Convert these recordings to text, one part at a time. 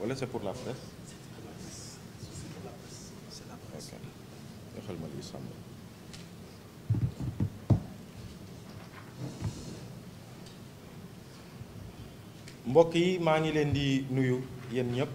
wala c'est pour la presse? Ok, joxal ma lii Samba. mbokk yi maa ngi leen di nuyu yéen ñëpp.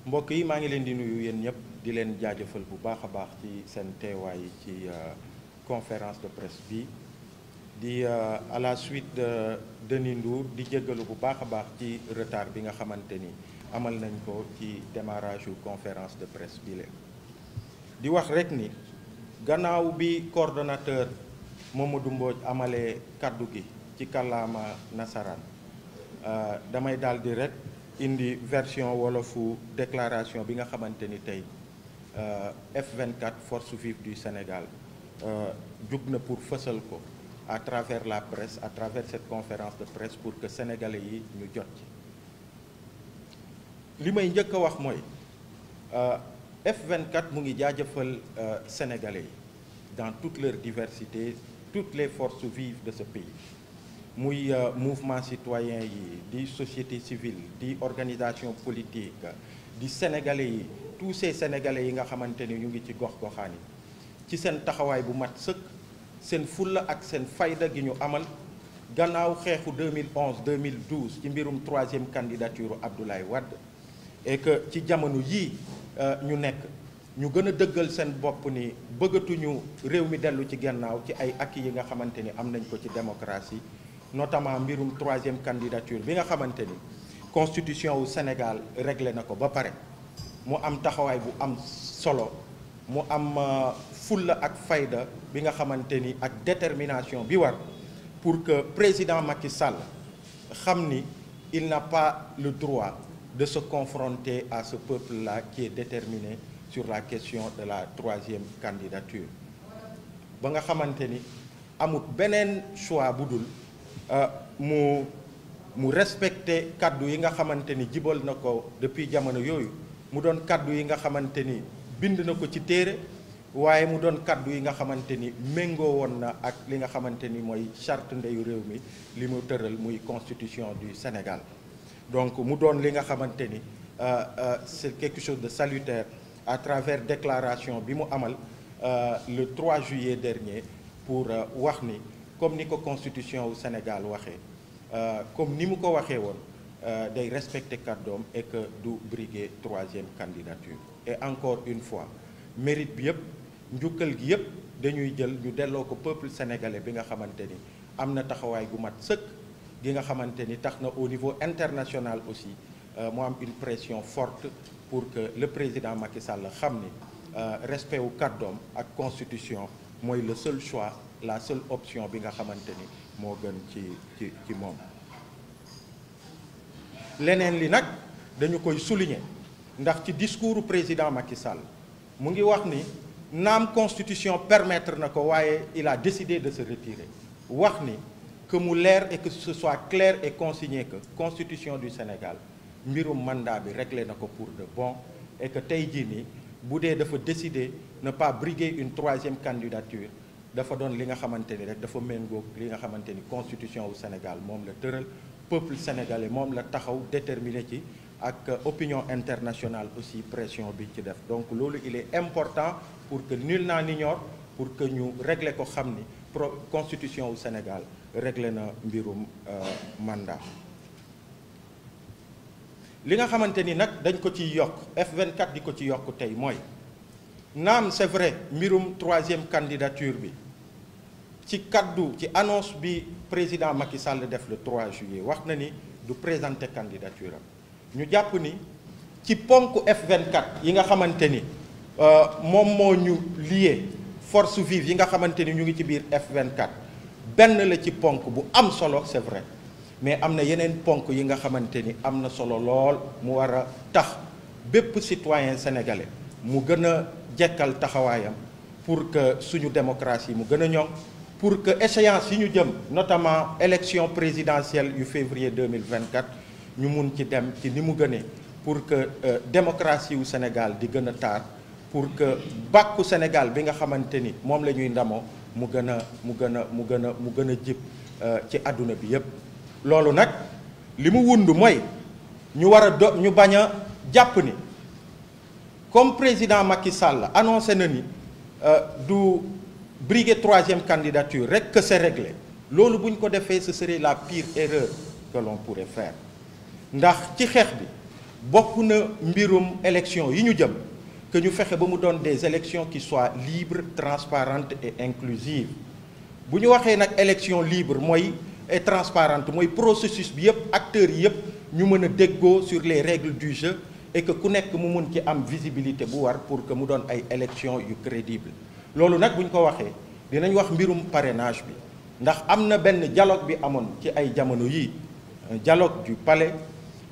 mbokk yi maa ngi leen di nuyu yéen ñëpp di leen jaajëfal bu baax a baax ci seen teewaay ci conférence de presse bi di à la suite de Denis Ndour di jéggalu bu baax a baax ci retard bi nga xamante ni amal nañ ko ci démarrage yu conférence de presse bi leen di wax rek ni gannaaw bi coordonnateur Mamadou Mbodj amalee kaddu gi ci kàllaama nasaraan damay daal di rek indi version wolofu déclaration bi nga xamante ni tey F24 force vive du Sénégal jug na pour fësal ko à travers la presse à travers cette conférence de presse pour que sénégalais yi ñu jot ci li may njëkk a wax mooy F24 mu ngi jaajëfal sénégalais yi dans toute leur diversité toutes les forces vives de ce pays muy mouvement citoyen yi di société civile di organisation politique di sénégalais yi tous ces sénégalais yi nga xamante ni ñu ngi ci gox-goxaan yi ci seen taxawaay bu mat sëkk seen fulla ak seen fayda gi ñu amal gannaaw xeexu 2011 2012 ci mbirum troisième candidature Abdoulaye Wade et que ci jamono yii ñu nekk ñu gën a dëggal seen bopp ni bëggatuñu réew mi dellu ci gannaaw ci ay acquis yi nga xamante ni am nañ ko ci démocratie notamment mbirum troisième candidature bi nga xamante ni constitution wu Sénégal réglé na ko ba pare mu am taxawaay bu am solo mu am fulla ak fayda bi nga xamante ni ak détermination bi war pour que président Macky Sall xam ni il n'a pas le droit de se confronter à ce peuple-là qui est déterminé sur la question de la troisième candidature ba nga xamante ni amut beneen choix bu dul mu respecté kaddu yi nga xamante ni jibal na ko depuis jamono yooyu mu doon kaddu yi nga xamante ni bind na ko ci téere waaye mu doon kaddu yi nga xamante ni méngoo woon na ak li nga xamante ni mooy charte ndeyu réew mi li mu tëral muy constitution du Sénégal donc mu doon li nga xamante ni c'est quelque chose de salutaire à travers déclaration bi mu amal le 3 juillet dernier pour wax ni comme ni ko constitution wu Sénégal waxee comme ni mu ko waxee woon day respecter kàddoom et que du briguer troisième candidature et encore une fois mérite bi yëpp njukkal gi yëpp dañuy jël ñu delloo ko peuple sénégalais bi nga xamante ni am na taxawaay gu mat sëkk gi nga xamante ni tax na au niveau international aussi mu am une pression forte pour que le président Macky Sall xam ni respect wu kàddoom ak constitution mooy le seul choix la seule option bi nga xamante ni moo gën ci moom. leneen li nag dañu koy souligner ndax ci discours président Macky Sall mu ngi wax ni naam constitution permettre na ko waaye il a décidé de se retirer wax ni que mu leer et que ce soit clair et consigné que constitution du Sénégal mbirum mandat bi réglé na ko pour de bon et que tey jii nii bu dee dafa décider ne pas briguer une troisième candidature dafa doon li nga xamante ni rek dafa méngóog li nga xamante ni constitution wu Sénégal moom la tëral peuple sénégalais moom la taxaw déterminé ci ak opinion internationale aussi pression bi ci def donc loolu il est important pour que nul n'en ignore pour que ñu régler ko xam ni constitution wu Sénégal réglé na mbirum mandat. li nga xamante ni nag dañ ko ci yokk F24 di ko ci yokk tey mooy naam c'est vrai mbirum troisième candidature bi ci kaddu ci annonce bi président Macky Sall def le 3 juillet wax na ni du présenter candidature am ñu jàpp ni ci ponk F24 yi nga xamante ni moom moo ñu lié force vive yi nga xamante ni ñu ngi ci biir F24 benn la ci ponk bu am solo c'est vrai mais am na yeneen ponk yi nga xamante ni am na solo lool mu war a tax bépp citoyen sénégalais mu gën a jekkal taxawaayam pour que suñu démocratie mu gën a ñoŋ pour que échéance yi ñu jëm notamment élection présidentielle yu février 2024 ñu mun ci dem ci ni mu gënee pour que démocratie wu Sénégal di gën a taar, pour que bàkku Sénégal bi nga xamante ni moom la ñuy ndamoo mu gën a jib ci àdduna bi yépp. loolu nag li mu wund mooy ñu war a ñu bañ a jàpp ni comme président Macky Sall annoncé na ni du briguer troisième candidature rek que c'est réglé, loolu bu ñu ko defee ce serait la pire erreur que l'on pourrait faire. ndax ci xeex bi bokk na mbirum élection yi ñu jëm que ñu fexe ba mu doon des élections qui soient libres, transparentes et inclusives. bu ñu waxee nag élection libre mooy et transparente mooy processus bi yëpp acteurs yi yëpp ñu mën a déggoo sur les règles du jeu et que ku nekk mu mën ci am visibilité bu war pour que mu doon ay élections yu crédible. loolu nag bu ñu ko waxee dinañ wax mbirum parrainage bi ndax am na benn dialogue bi amoon ci ay jamono yii, un dialogue du palais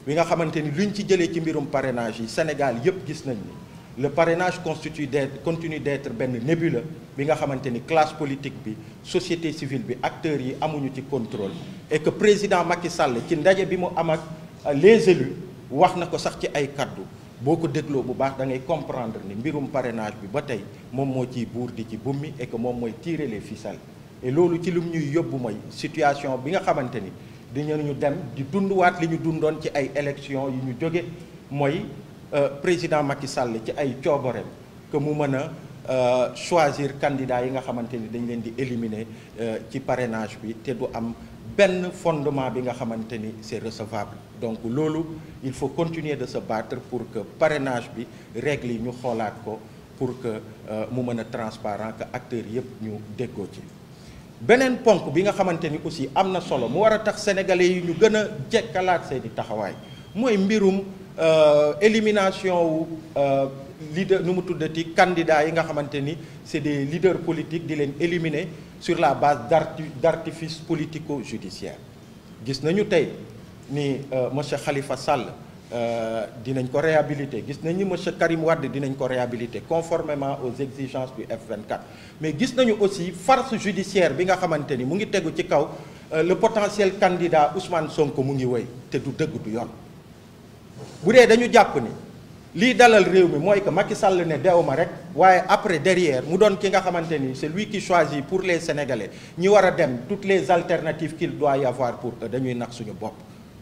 bi nga xamante ni luñ ci jëlee ci mbirum parrainage yi Sénégal yëpp gis nañ ni le parrainage continue d'être benn nébuleux bi nga xamante ni classe politique bi, société civile bi, acteurs yi amuñu ci contrôle, et que président Macky Sall ci ndaje bi mu am ak les élus wax na ko sax ci ay kaddu boo ko dégloo bu baax da ngay comprendre ni mbirum parrainage bi ba tey moom moo ciy buur di ci bummi et que moom mooy tirer les ficelles. et loolu ci lim ñuy yóbbu mooy situation bi nga xamante ni dinañu dem di dunduwaat li ñu dundoon ci ay élections yi ñu jóge mooy président Macky Sall ci ay coobareem que mu mën a choisir candidat yi nga xamante ni dañ leen di éliminer ci parrainage bi te du am benn fondement bi nga xamante ni c'est recevable. donc loolu il faut continuer de se battre pour que parrainage bi règle yi ñu xoolaat ko pour que mu mën a transparent, que acteurs yëpp ñu déggoo ci. beneen ponk bi nga xamante ni aussi am na solo mu war a tax sénégalais yi ñu gën a jekkalaat seeni taxawaay mooy mbirum élimination wu leader nu mu tuddati candidats yi nga xamante ni c'est des leaders politiques di leen éliminer sur la base d'artifice politico-judiciaire. gis nañu tey ni monsieur Khalifa Sall dinañ ko réhabiliter, gis nañu monsieur Karim Wade dinañ ko réhabiliter conformément aux exigences du F24, mais gis nañu aussi farce judiciaire bi nga xamante ni mu ngi tegu ci kaw le potentiel candidat Ousmane Sonko mu ngi wéy te du dëgg du yoon. bu dee dañu jàpp ni lii dalal réew mi mooy que Macky Sall ne deewuma rek waaye après derrière mu doon ki nga xamante ni c'est lui qui choisit pour les Sénégalais ñi war a dem toutes les alternatives qu'il doit y avoir pour eux, dañuy nax suñu bopp.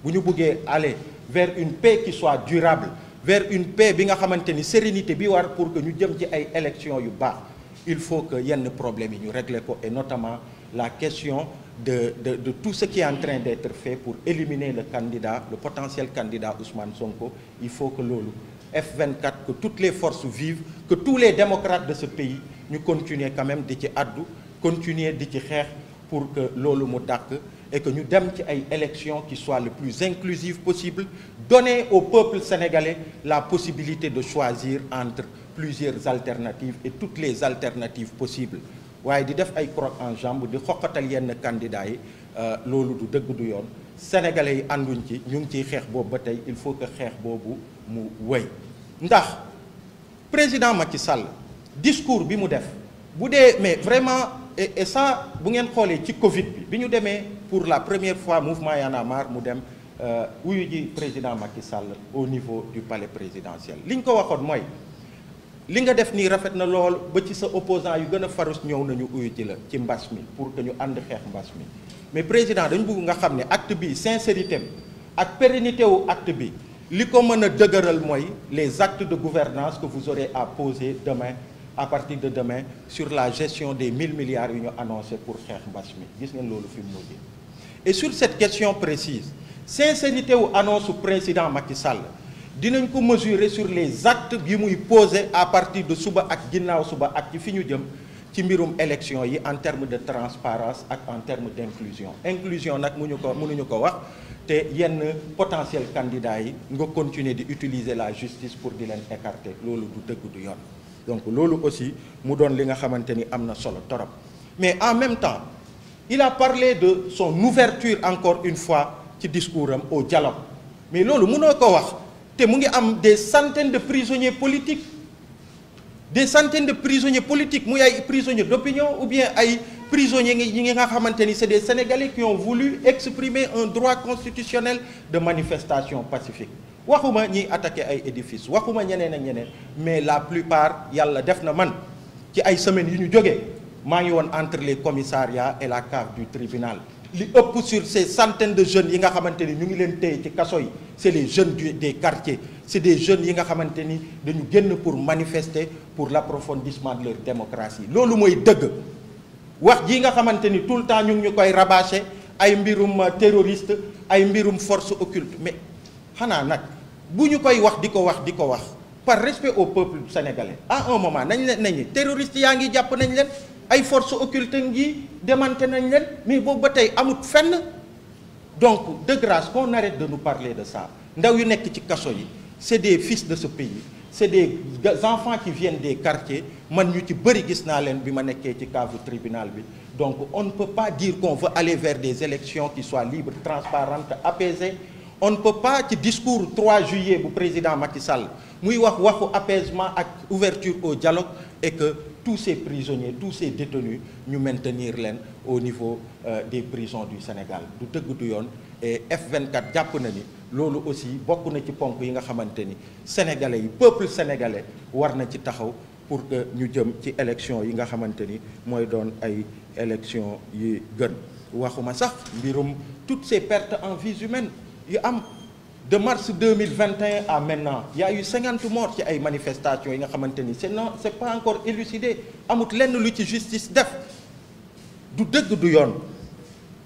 bu ñu bëggee aller vers une paix qui soit durable, vers une paix bi nga xamante ni sérénité bi war pour que ñu jëm ci ay élections yu baax, il faut que yenn problèmes yi ñu régler ko, et notamment la question de tout ce qui est en train d'être fait pour éliminer le candidat, le potentiel candidat Ousmane Sonko. Il faut que loolu F24, que toutes les forces vivent, que tous les démocrates de ce pays ñu continuer quand même di ci addu, continuer di ci xeex pour que loolu mu dàkk, et que ñu dem ci ay élections qui soient le plus inclusives possible, donner au peuple sénégalais la possibilité de choisir entre plusieurs alternatives et toutes les alternatives possibles. waaye di def ay croc en jambe di xoqatal yenn candidats yi loolu du dëgg du yoon. sénégalais yi ànduñ ci, ñu ngi ciy xeex boobu ba tey, il faut que xeex boobu mu wéy. ndax président Macky Sall discours bi mu def bu dee mais vraiment et ça bu ngeen xoolee ci Covid bi ñu demee pour la première fois mouvement Y en a marre mu dem wuyu ji président Macky Sall au niveau du palais présidentiel. li ñu ko waxoon mooy li nga def nii rafet na lool ba ci sa opposant yu gën a farus ñëw nañu uyu ci la ci mbas mi pour que ñu ànd xeex mbas mi, mais président dañu bëgg nga xam ne acte bi sincérité ak pérennité wu acte bi li ko mën a dëgëral mooy les actes de gouvernance que vous aurez à poser demain, à partir de demain, sur la gestion des 1000 milliards yu ñu annoncé pour xeex mbas mi. gis ngeen loolu fi mu mujjee. et sur cette question précise, sincérité wu annonce su président Macky Sall dinañ ko mesurer sur les actes yi muy poser à partir de suba ak ginnaaw suba ak ci fi ñu jëm ci mbirum élection yi en termes de transparence ak en termes d'inclusion. inclusion nag mënuñu ko wax te yenn potentiel candidats yi nga continuer di utiliser la justice pour di leen écarter, loolu du dëgg du yoon. donc loolu aussi mu doon li nga xamante ni am na solo torop. mais en même temps il a parlé de son ouverture encore une fois ci discours am au dialogue, mais loolu mënoo ko wax te mu ngi am des centaines de prisonniers politiques, muy ay prisonniers d'opinion ou bien ay prisonniers yi nga xamante ni c'est des Sénégalais qui ont voulu exprimer un droit constitutionnel de manifestation pacifique. waxuma ñiy attaqué ay édifices waxuma ñeneen ak ñeneen mais la plupart yàlla def na man ci ay semaines yu ñu jógee maa ngi woon entre les commissariats et la cave du tribunal li ëpp sur ces centaines de jeunes yi nga xamante ni ñu ngi leen téye ci kaso yi c'est les jeunes des quartiers c'est des jeunes yi nga xamante ni dañu génn pour manifester pour l'approfondissement de leur démocratie loolu mooy dëgg wax ji nga xamante ni tout le temps ñu ngi ñu koy rabâcher ay mbirum terroriste ay mbirum force occulte mais xanaa nag bu ñu koy wax di ko wax par respect au peuple sénégalais à un moment nañ leen nañu terroriste yaa ngi jàpp nañ leen ay force occulte ngi démantelé nañ leen mais boobu ba tey amut fenn donc de grâce qu'on arrête de nous parler de ça ndaw yu nekk ci kaso yi c'est des fils de ce pays c'est des enfants qui viennent des quartiers man ñu ci bëri gis naa leen bi ma nekkee ci cave tribunal bi donc on ne peut pas dire qu'on veut aller vers des élections qui soient libres transparentes apaisées on ne peut pas ci discours 3 juillet bu président Macky Sall muy waxu apaisement ak ouverture au dialogue et que tous ces prisonniers tous ces détenus ñu maintenir leen au niveau des prisons du Sénégal du dëgg du yoon et F24 jàpp na ni loolu aussi bokk na ci ponk yi nga xamante ni sénégalais yi peuple sénégalais war na ci taxaw pour que ñu jëm ci élection yi nga xamante ni mooy doon ay élection yi gën waxuma sax mbirum toutes ces pertes en vies humaines yu am de mars 2021 à maintenant il y a eu 50 morts ci ay manifestations yi nga xamante ni c'est pas encore élucidé amut lenn lu ci justice def du dëgg du yoon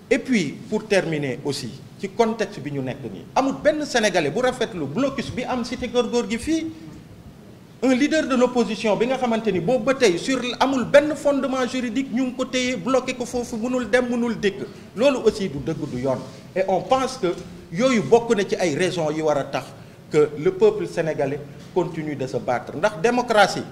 et puis pour terminer aussi ci contexte bi ñu nekk nii amut benn sénégalais bu rafetlu blocus bi am cité Keur Gorgui fii un leader de l'opposition bi nga xamante ni boobu ba tey sur amul benn fondement juridique ñu ngi ko téye bloqué ko foofu mënul dem mënul dikk loolu aussi du dëgg du yoon et on pense que yooyu bokk na ci ay raisons yi war a tax que le peuple sénégalais continue de se battre ndax démocratie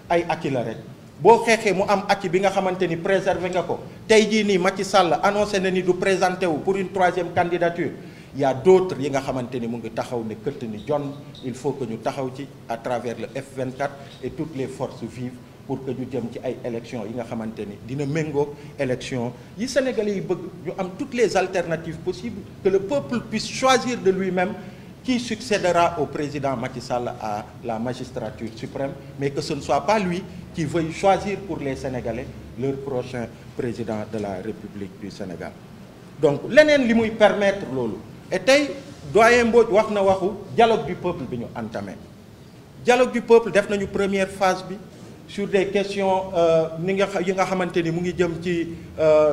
ay acquis la rek boo xeexee mu am acquis bi nga xamante ni préserver nga ko tey jii nii Macky Sall annoncé na ni du présenté wu pour une 3e candidature il y a d'autres yi nga xamante ni mu ngi taxaw ne këtt ni jon il faut que ñu taxaw ci à travers le F24 et toutes les forces vives pour que ñu jëm ci ay élections yi nga xamante ni dina méngoog élections yi Sénégalais yi bëgg ñu am toutes les alternatives possibles que le peuple puisse choisir de lui-même qui succédera au président Macky Sall à la magistrature suprême mais que ce ne soit pas lui qui veuille choisir pour les Sénégalais leur prochain président de la République du Sénégal donc leneen li muy permettre loolu et tey doyen Mbodj wax na waxu dialogue du peuple bi ñu entamé dialogue du peuple def nañu première phase bi sur des questions yi nga xamante ni mu ngi jëm ci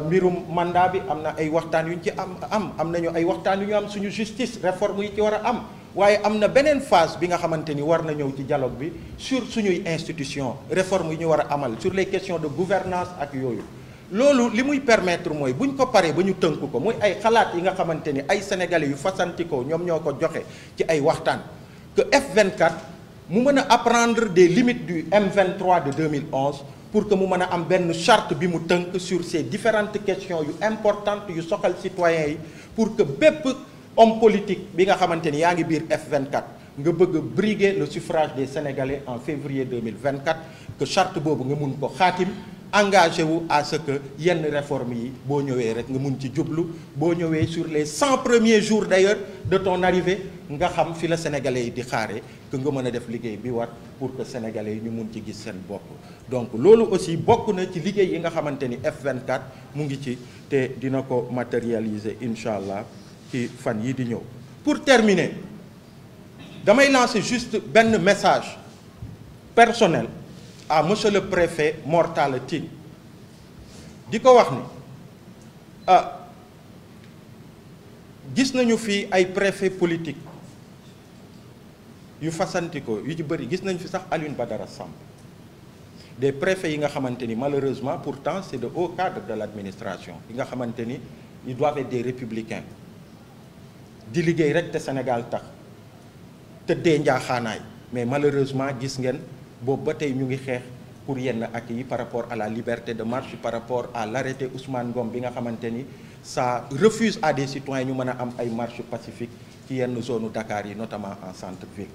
mbirum mandat bi am na ay waxtaan yu ñu ci am nañu ay waxtaan yu ñu am suñu justice réforme yi ci war a am waaye am na beneen phase bi nga xamante ni war na ñëw ci dialogue bi sur suñuy institution réforme yi ñu war a amal sur les questions de gouvernance ak yooyu loolu li muy permettre mooy bu ñu ko paree ba ñu tënk ko muy ay xalaat yi nga xamante ni ay sénégalais yu fasantikoo ñoom ñoo ko joxe ci ay waxtaan que F24 mu mën a apprendre des limites du M23 de 2011 pour que mu mën a am benn charte bi mu tënk sur ces différentes questions yu importantes yu soxal citoyens yi pour que bépp homme politique bi nga xamante ni yaa ngi biir F24 nga bëgg a briguer le suffrage des Sénégalais en février 2024 que charte boobu nga mun ko xaatim engagé wu à ce que yenn réformes yi boo ñëwee rek nga mun ci jublu boo ñëwee sur les 100 premiers jours d'ailleurs de ton arrivée nga xam fi la sénégalais yi di xaare que nga mën a def liggéey bi war pour que sénégalais yi ñu mun ci gis seen bopp donc loolu aussi bokk na ci liggéey yi nga xamante ni F24 mu ngi ci te dina ko matérialiser incha allah ci fan yi di ñëw. Pour terminer damay lancer juste benn message personnel à monsieur le préfet Mor Talla Tine di ko wax ni gis nañu fi ay préfet politique yu fasantikoo yu ci bëri gis nañu fi sax Alioune Badara Samb des préfets yi nga xamante ni malheureusement pourtant c'est de hauts cadres de l'administration yi nga xamante ni ils doivent être des républicains di liggéey rek te Sénégal tax te dee njaaxaanaay mais malheureusement gis ngeen boobu ba tey ñu ngi xeex pour yenn acquis yi par rapport à la liberté de marche par rapport à l'arrêté Ousmane Ngom bi nga xamante ni ça refuse à des citoyens ñu mën a am ay marche pacifique ci yenn zone Dakar yi notamment en centre-ville.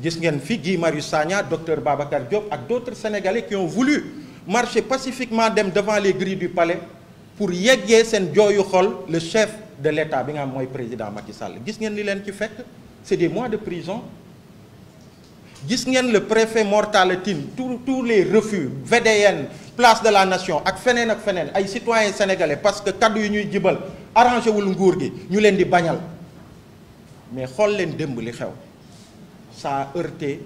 gis ngeen fi Guy Marius Sagna docteur Babacar Diop ak d'autres Sénégalais qui ont voulu marcher pacifiquement dem devant les grilles du palais pour yeggee seen jooyu xol le chef de l'État bi nga xam mooy président Macky Sall gis ngeen li leen ci fekk c'est des mois de prison. Gis ngeen le préfet Mor Talla Tine tous les refus VDN place de la nation ak feneen ay citoyens sénégalais parce que kaddu yi ñuy jibal arrangé wul nguur gi ñu leen di bañal mais xool leen démb li xew ça a heurté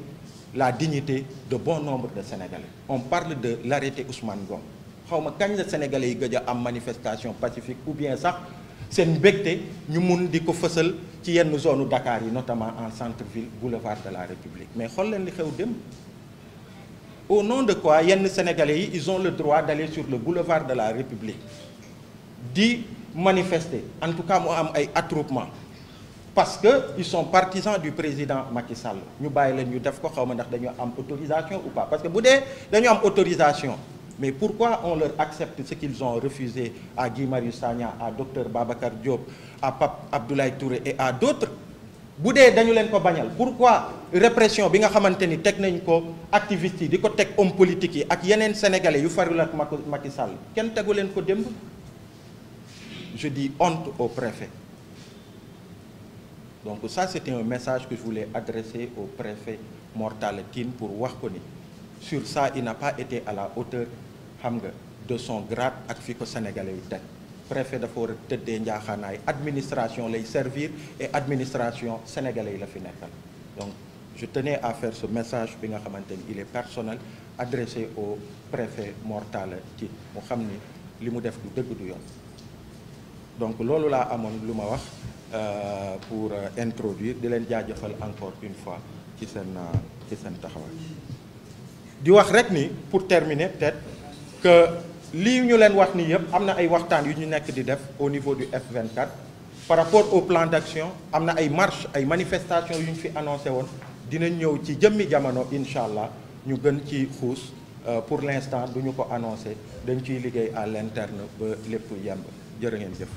la dignité de bon nombre de Sénégalais. On parle de l'arrêté Ousmane Ngom xaw ma kañ la Sénégalais yi gëj a am manifestation pacifique ou bien sax seen mbégte ñu mun di ko fësal ci yenn zone Dakar yi notamment en centre-ville boulevard de la République mais xool leen li xew démb au nom de quoi yenn Sénégalais yi ils ont le droit d'aller sur le boulevard de la République di manifester en tout cas mu am ay attroupement parce que ils sont partisans du président Macky Sall ñu bàyyi leen ñu def ko xaw ma ndax dañoo am autorisation ou pas parce que bu dee dañoo am autorisation mais pourquoi on leur accepte ce qu'ils ont refusé à Guy Marius Sagna, à Docteur Babacar Diop, à Pape Abdoulaye Touré et à d'autres bu dee dañu leen ko bañal pourquoi répression bi nga xamante ni teg nañ ko activistes yi di ko teg homme politique yi ak yeneen sénégalais yu farul ak Macky Sall kenn tegu leen ko démb. Je dis honte au préfet. Donc ça c'était un message que je voulais adresser au préfet Mor Talla Tine pour wax ko ni sur ça il n'a pas été à la hauteur xam nga de son grade ak fi ko sénégalais yu teg préfet dafa war a tëddee njaaxaanaay administration lay servir et administration sénégalais yi la fi nekkal donc je tenais à faire ce message bi nga xamante ni il est personnel adressé au préfet Mor Talla Tine mu xam ni li mu def du dëgg du yoon donc loolu laa amoon lu ma wax pour introduire di leen jaajëfal encore une fois ci seen taxawaay di wax rek ni pour terminer peut-être que lii ñu leen wax ni yëpp am na ay waxtaan yu ñu nekk di def au niveau du F24 par rapport au plan d'action am na ay marches ay manifestations yu ñu fi annoncé woon dinañ ñëw ci jëmmi jamono incha allah ñu gën ci xuus pour l'instant du ñu ko annoncé dañ ciy liggéey à l'interne ba lépp yemb jërë ngeen jëf